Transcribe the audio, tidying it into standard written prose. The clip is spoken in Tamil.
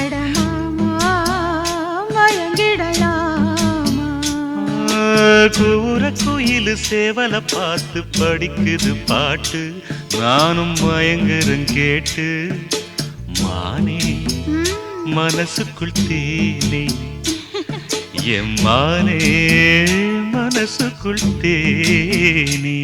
அடமாமா மயங்கிடலாமா கூற குயிலு சேவல பார்த்து படிக்குது பாட்டு நானும் மயங்குறேன் கேட்டு மானே மனசுக்குள் தேனே எம்மானே மனசுக்குள் தேனே